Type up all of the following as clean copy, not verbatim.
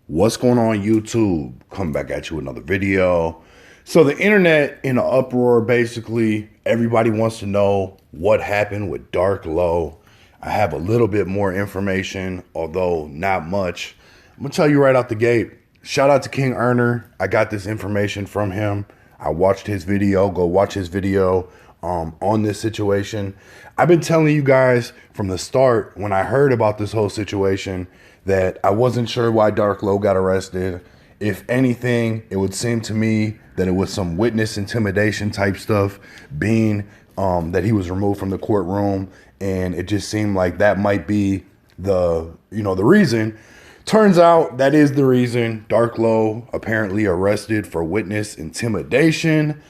What's going on, YouTube? Coming back at you with another video. So the internet in an uproar, basically. Everybody wants to know what happened with Dark Low. I have a little bit more information, although not much. I'm gonna tell you right out the gate. Shout out to King Earner. I got this information from him. I watched his video. Go watch his video on this situation. I've been telling you guys from the start when I heard about this whole situation that I wasn't sure why Dark Low got arrested. If anything, it would seem to me that it was some witness intimidation type stuff, being that he was removed from the courtroom, and it just seemed like that might be the reason. Turns out that is the reason. Dark Low apparently arrested for witness intimidation.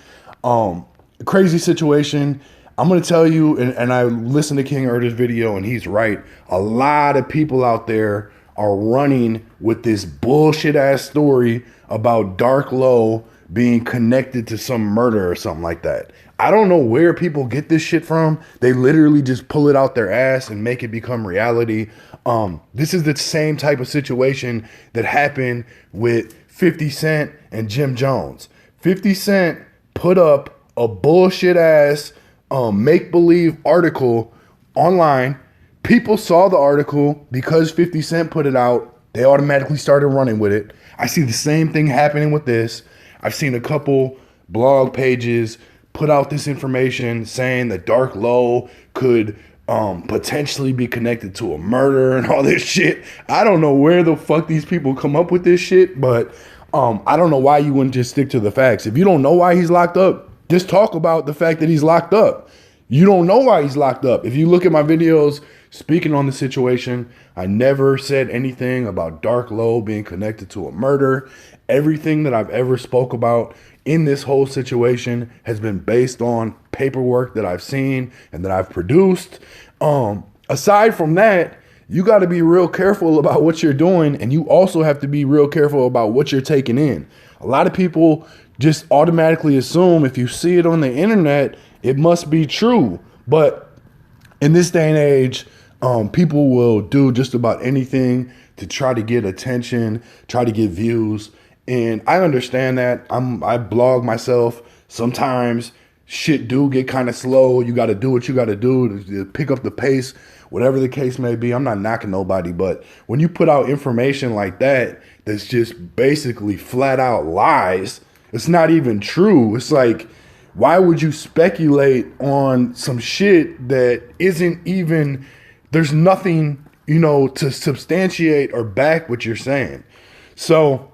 Crazy situation. I'm going to tell you, and I listened to King Erda's video, and he's right. A lot of people out there are running with this bullshit ass story about Dark Low being connected to some murder or something like that. I don't know where people get this shit from. They literally just pull it out their ass and make it become reality. This is the same type of situation that happened with 50 Cent and Jim Jones. 50 Cent put up a bullshit ass make-believe article online. People saw the article because 50 Cent put it out. They automatically started running with it. I see the same thing happening with this. I've seen a couple blog pages put out this information saying that Dark Low could potentially be connected to a murder and all this shit. I don't know where the fuck these people come up with this shit, but I don't know why you wouldn't just stick to the facts. If you don't know why he's locked up, just talk about the fact that he's locked up. You don't know why he's locked up. If you look at my videos speaking on the situation, I never said anything about Dark Low being connected to a murder. Everything that I've ever spoke about in this whole situation has been based on paperwork that I've seen and that I've produced. Aside from that, you got to be real careful about what you're doing, and you also have to be real careful about what you're taking in. A lot of people just automatically assume if you see it on the internet, it must be true. But in this day and age, people will do just about anything to try to get attention, try to get views. And I understand that. I blog myself. Sometimes shit do get kind of slow. You got to do what you got to do to pick up the pace, whatever the case may be. I'm not knocking nobody, but when you put out information like that, that's just basically flat out lies, it's not even true. It's like, why would you speculate on some shit that isn't even, there's nothing, to substantiate or back what you're saying. So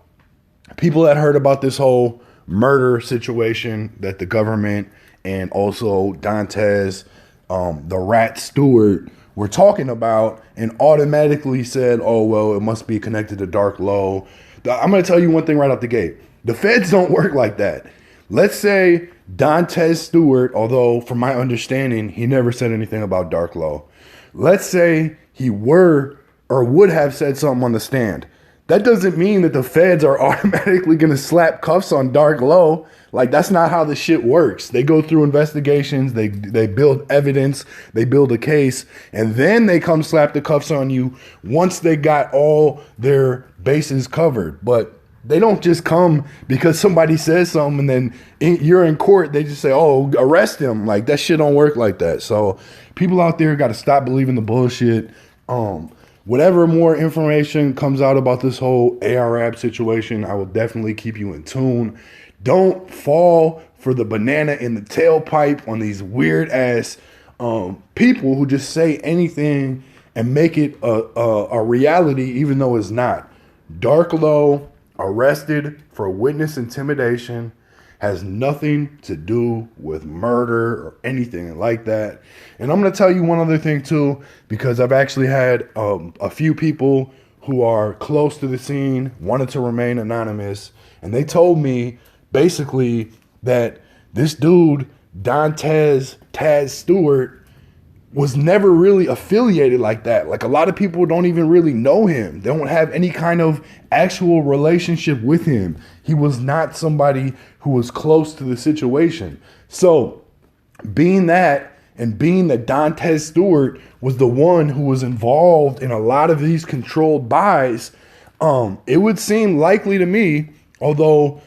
people that heard about this whole murder situation that the government and also Dantes, the rat steward, were talking about and automatically said, oh, well, it must be connected to Dark Low. I'm going to tell you one thing right out the gate. The feds don't work like that. Let's say Dantes Stewart, although from my understanding, he never said anything about Dark Low. Let's say he were or would have said something on the stand. That doesn't mean that the feds are automatically going to slap cuffs on Dark Low. Like, that's not how the shit works. They go through investigations, they build evidence, they build a case, and then they come slap the cuffs on you once they got all their bases covered. But they don't just come because somebody says something and then you're in court, they just say, oh, arrest him. Like, that shit don't work like that. So people out there got to stop believing the bullshit. Whatever more information comes out about this whole ARAB situation, I will definitely keep you in tune. Don't fall for the banana in the tailpipe on these weird ass people who just say anything and make it a reality even though it's not. Dark Low arrested for witness intimidation, has nothing to do with murder or anything like that. And I'm going to tell you one other thing too, because I've actually had a few people who are close to the scene wanted to remain anonymous, and they told me basically that this dude, Taz Stewart, was never really affiliated like that. Like, a lot of people don't even really know him. They don't have any kind of actual relationship with him. He was not somebody who was close to the situation. So being that, and being that Tez Stewart was the one who was involved in a lot of these controlled buys, It would seem likely to me, although,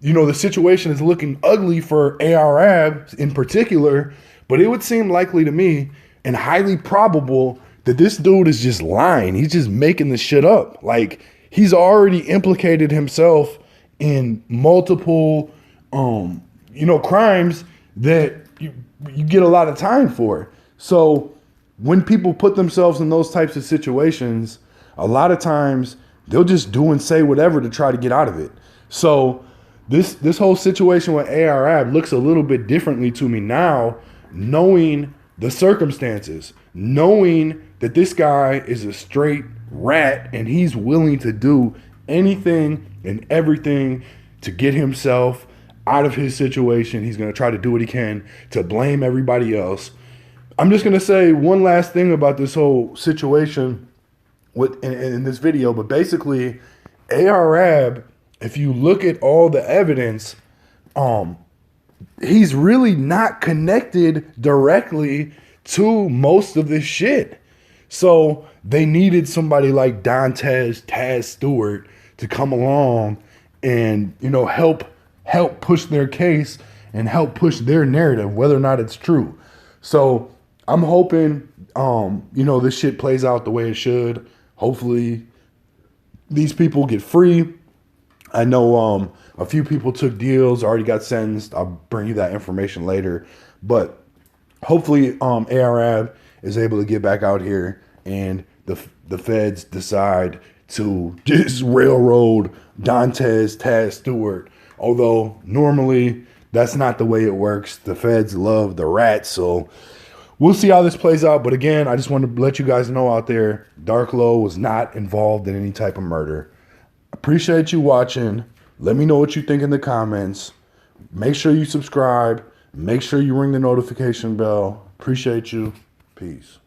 you know, the situation is looking ugly for Arab in particular, but it would seem likely to me and highly probable that this dude is just lying. He's just making this shit up. Like, he's already implicated himself in multiple, you know, crimes that you get a lot of time for. So when people put themselves in those types of situations, a lot of times they'll just do and say whatever to try to get out of it. So this whole situation with Arab looks a little bit differently to me now, knowing the circumstances, knowing that this guy is a straight rat and he's willing to do anything and everything to get himself out of his situation. He's going to try to do what he can to blame everybody else. I'm just going to say one last thing about this whole situation in this video, but basically Arab, if you look at all the evidence, he's really not connected directly to most of this shit. So they needed somebody like Taz Stewart to come along and, you know, help push their case and help push their narrative, whether or not it's true. So I'm hoping, you know, this shit plays out the way it should. Hopefully these people get free. I know a few people took deals, already got sentenced. I'll bring you that information later. But hopefully Arab is able to get back out here and the feds decide to just railroad Taz Stewart. Although normally that's not the way it works. The feds love the rats. So we'll see how this plays out. But again, I just want to let you guys know out there, Dark Low was not involved in any type of murder. Appreciate you watching. Let me know what you think in the comments. Make sure you subscribe. Make sure you ring the notification bell. Appreciate you. Peace.